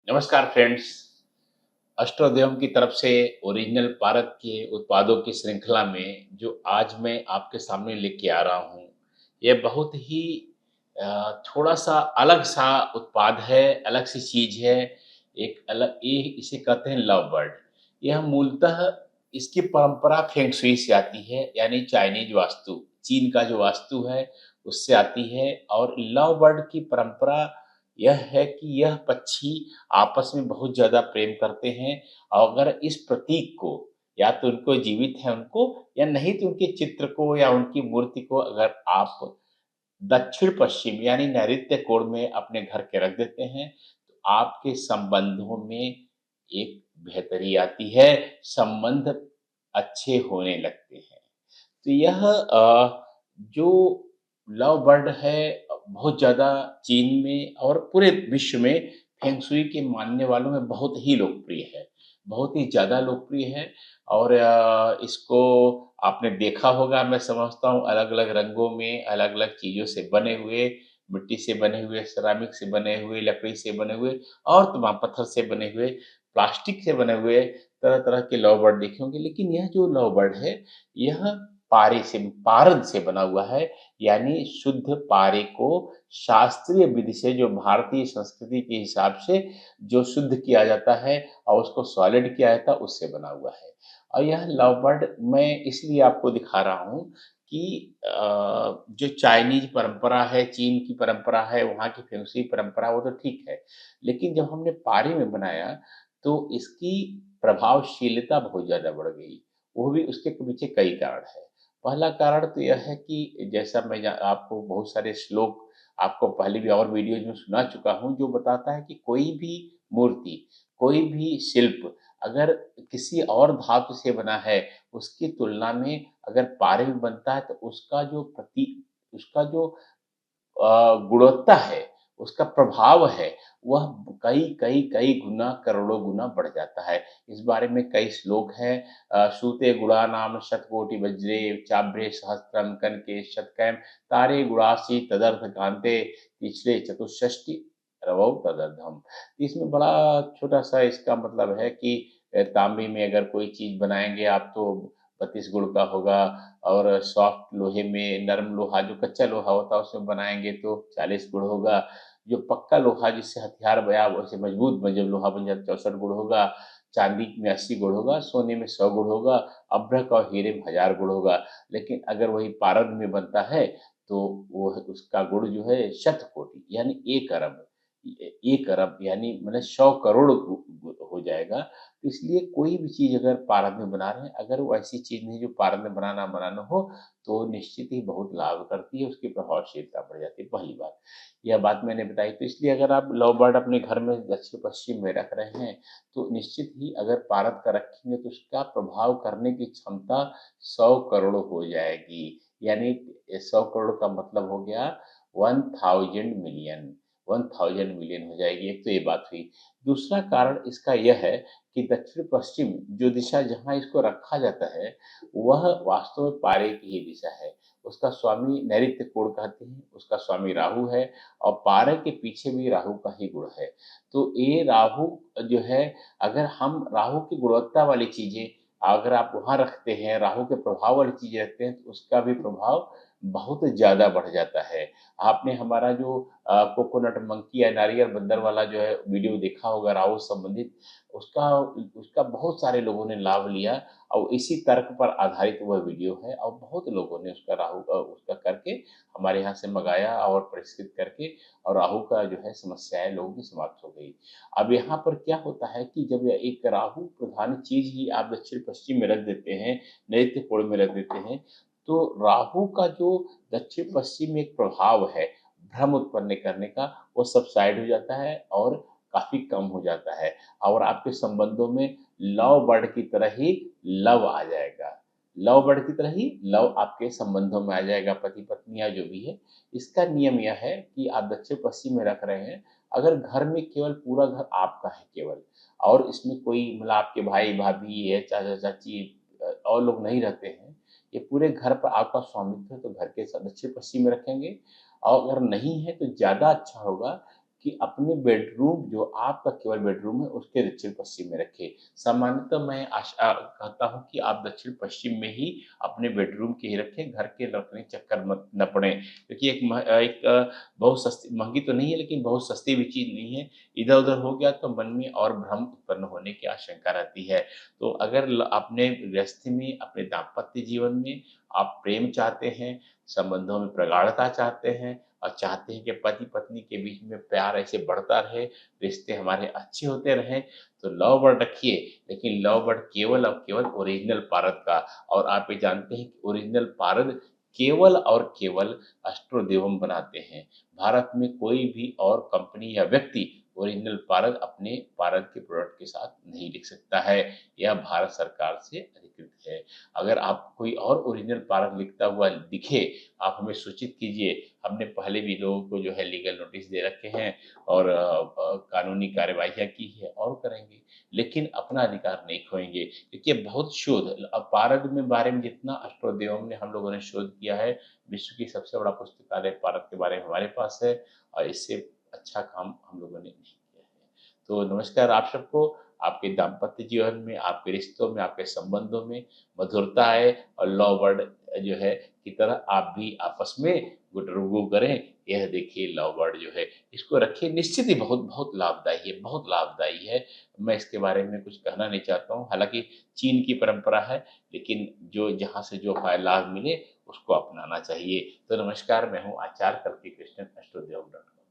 नमस्कार फ्रेंड्स। अष्टोद्यम की तरफ से ओरिजिनल भारत के उत्पादों की श्रृंखला में जो आज मैं आपके सामने लेके आ रहा हूँ, ये बहुत ही थोड़ा-सा अलग-सा उत्पाद है, अलग-सी चीज़ है। एक अलग ये इसे कहते हैं लव बर्ड। यह मूलतः इसकी परंपरा फेंग शुई से आती है, यानी चाइनीज़ वास्तु, चीन का जो वास्तु है, उससे आती है और लव बर्ड की परंपरा यह है कि यह पक्षी आपस में बहुत ज़्यादा प्रेम करते हैं और अगर इस प्रतीक को या तो उनको जीवित है उनको या नहीं तो उनके चित्र को या उनकी मूर्ति को अगर आप दक्षिण-पश्चिम यानी नैऋत्य कोण में अपने घर के रख देते हैं, तो आपके संबंधों में एक बेहतरी आती है, संबंध अच्छे होने लगते हैं। तो यह जो लव बर्ड है बहुत ज़्यादा चीन में और पूरे विश्व में फेंग शुई के मानने वालों में बहुत ही लोकप्रिय है, बहुत ही ज़्यादा लोकप्रिय है और इसको आपने देखा होगा मैं समझता हूँ अलग-अलग रंगों में, अलग-अलग चीज़ों से बने हुए, मिट्टी से बने हुए, सेरामिक से बने हुए, लकड़ी से बने हुए और तमाम पत्थर से बने हुए, प्लास्टिक से बने हुए तरह-तरह के लव बर्ड देखे होंगे। लेकिन यह जो लव बर्ड है, यह पारद से बना हुआ है, यानी शुद्ध पारे को शास्त्रीय विधि से जो भारतीय संस्कृति के हिसाब से जो शुद्ध किया जाता है और उसको सॉलिड किया जाता है, उससे बना हुआ है। और यह लव बर्ड मैं इसलिए आपको दिखा रहा हूँ कि जो चाइनीज़ परंपरा है, चीन की परंपरा है, वहाँ की फेंग शुई परंपरा वो तो ठीक है। लेकिन जब हमने पारे में बनाया, तो इसकी प्रभावशीलता बहुत ज़्यादा बढ़ गई। वो भी उसके पीछे कई कारण हैं। पहला कारण तो यह है कि जैसा मैं आपको बहुत सारे श्लोक आपको पहले भी और वीडियोज़ में सुना चुका हूँ, जो बताता है कि कोई भी मूर्ति, कोई भी शिल्प अगर किसी और धातु से बना है, उसकी तुलना में अगर पारे में बनता है तो उसका जो गुणवत्ता है, उसका प्रभाव है, वह कई गुना, करोड़ों गुना बढ़ जाता है। इस बारे में कई श्लोक हैं सूते गुणानाम शतकोटि वज्रे चाभ्रे सहस्त्रम कनके शतकैम तारे गुणासि तदर्थ कान्ते तीसरे चतुष्षष्टि रवौ तदर्धम। इसमें बड़ा छोटा-सा इसका मतलब है कि तांबे में अगर कोई चीज़ बनाएँगे आप तो 32 गुण का होगा और सॉफ्ट लोहे में नरम लोहा जो कच्चा लोहा होता है उसमें बनाएँगे तो 40 गुण होगा। जो पक्का लोहा जिससे हथियार बया वैसे मजबूत में जब लोहा बन जाता है 64 गुण होगा, चाँदी में 80 गुण होगा, सोने में 100 गुण होगा, अभ्रक और हीरे में 1000 गुण होगा। लेकिन अगर वही पारद में बनता है तो वो उसका गुण जो है शतकोटि यानी 1 अरब 1 अरब यानी मतलब 100 करोड़ गु गु हो जाएगा। इसलिए कोई भी चीज़ अगर पारद में बना रहे हैं, अगर वो ऐसी चीज़ नहीं जो पारद में बनाना हो, तो निश्चित ही बहुत लाभ करती है, उसकी प्रभावशीलता बढ़ जाती है, पहली बात। यह बात मैंने बताई, तो इसलिए अगर आप लव बर्ड अपने घर में दक्षिण-पश्चिम में रख रहे हैं, तो निश्चित ही अगर पारद का रखेंगे तो उसका प्रभाव करने की क्षमता 100 करोड़ हो जाएगी। यानी 100 करोड़ का मतलब हो गया 1000 मिलियन, 1000 मिलियन हो जाएगी, एक तो ये बात हुई। दूसरा कारण इसका यह है कि दक्षिण-पश्चिम जो दिशा जहाँ इसको रखा जाता है, वह वास्तव में पारे की ही दिशा है। उसका स्वामी नैऋत्य कोण कहते हैं, उसका स्वामी राहु है और पारे के पीछे भी राहु का ही गुण है। तो ये राहु जो है अगर हम राहु की गुणवत्ता वाली चीज़ें अगर आप वहाँ रखते हैं, राहु के प्रभाव वाली चीज़ें रखते हैं, तो उसका भी प्रभाव बहुत ज़्यादा बढ़ जाता है। आपने हमारा जो कोकोनट मंकी या नारियल बंदर वाला जो है वीडियो देखा होगा राहु से संबंधित, उसका उसका बहुत सारे लोगों ने लाभ लिया और इसी तर्क पर आधारित वह वीडियो है और बहुत लोगों ने उसका उसका करके हमारे यहाँ से मँगाया और परिष्कृत करके और राहु का जो है समस्याएँ लोगों की समाप्त हो गई। अब यहाँ पर क्या होता है कि जब एक राहु प्रधान चीज़ ही आप दक्षिण-पश्चिम में रख देते हैं, नैऋत्य कोण में रख देते हैं, तो राहु का जो दक्षिण-पश्चिम में एक प्रभाव है, भ्रम उत्पन्न करने का, वो सबसाइड हो जाता है और काफ़ी कम हो जाता है और आपके संबंधों में लव बर्ड की तरह ही लव आ जाएगा। लव बर्ड की तरह ही लव आपके संबंधों में आ जाएगा, पति-पत्नी या जो भी है। इसका नियम यह है कि आप दक्षिण-पश्चिम में रख रहे हैं, अगर घर में केवल पूरा घर आपका है केवल और इसमें कोई मतलब आपके भाई-भाभी या चाचा-चाची और लोग नहीं रहते हैं, ये पूरे घर पर आपका स्वामित्व है, तो घर के दक्षिण-पश्चिम में रखेंगे और अगर नहीं है तो ज़्यादा अच्छा होगा कि अपने बेडरूम जो आपका केवल बेडरूम है, उसके दक्षिण-पश्चिम में रखें। सामान्यतः मैं कहता हूँ कि आप दक्षिण-पश्चिम में ही अपने बेडरूम के ही रखें, घर के रखने के चक्कर मत न पड़ें। क्योंकि बहुत सस्ती महँगी तो नहीं है, लेकिन बहुत सस्ती भी चीज़ नहीं है। इधर-उधर हो गया तो मन में और भ्रम उत्पन्न होने की आशंका रहती है। तो अगर अपने गृहस्थी में, अपने दाम्पत्य जीवन में आप प्रेम चाहते हैं, संबंधों में प्रगाढ़ता चाहते हैं और चाहते हैं कि पति-पत्नी के बीच में प्यार ऐसे बढ़ता रहे, रिश्ते हमारे अच्छे होते रहें, तो लव बर्ड रखिए, लेकिन लव बर्ड केवल और केवल ओरिजिनल पारद का। और आप ये जानते हैं कि ओरिजिनल पारद केवल और केवल एस्ट्रोदेवम बनाते हैं। भारत में कोई भी और कंपनी या व्यक्ति ओरिजिनल पारद अपने पारद के प्रोडक्ट के साथ नहीं लिख सकता है। यह भारत सरकार से अधिकृत है। अगर आप कोई और ओरिजिनल पारद लिखता हुआ दिखे, आप हमें सूचित कीजिए। हमने पहले भी लोगों को जो है लीगल नोटिस दे रखे हैं और कानूनी कार्यवाहियाँ की है और करेंगे। लेकिन अपना अधिकार नहीं खोएँगे, क्योंकि ये बहुत शोध पारद में बारे में जितना एस्ट्रोदेवम ने हम लोगों ने शोध किया है, विश्व की सबसे बड़ा पुस्तकालय पारद के बारे में हमारे पास है और इससे अच्छा काम हम लोगों ने नहीं किया है। तो नमस्कार आप सबको, आपके दाम्पत्य जीवन में, आपके रिश्तों में, आपके संबंधों में मधुरता आए और लव बर्ड जो है की तरह आप भी आपस में गुटरुगु करें। यह देखिए लव बर्ड जो है, इसको रखिए, निश्चित ही बहुत-बहुत लाभदायी है, बहुत लाभदायी है। मैं इसके बारे में कुछ कहना नहीं चाहता हूँ, हालाँकि चीन की परंपरा है, लेकिन जो जहाँ से जो लाभ मिले उसको अपनाना चाहिए। तो नमस्कार, मैं हूँ आचार्य कल्की कृष्णन, एस्ट्रोदेव डॉट कॉम।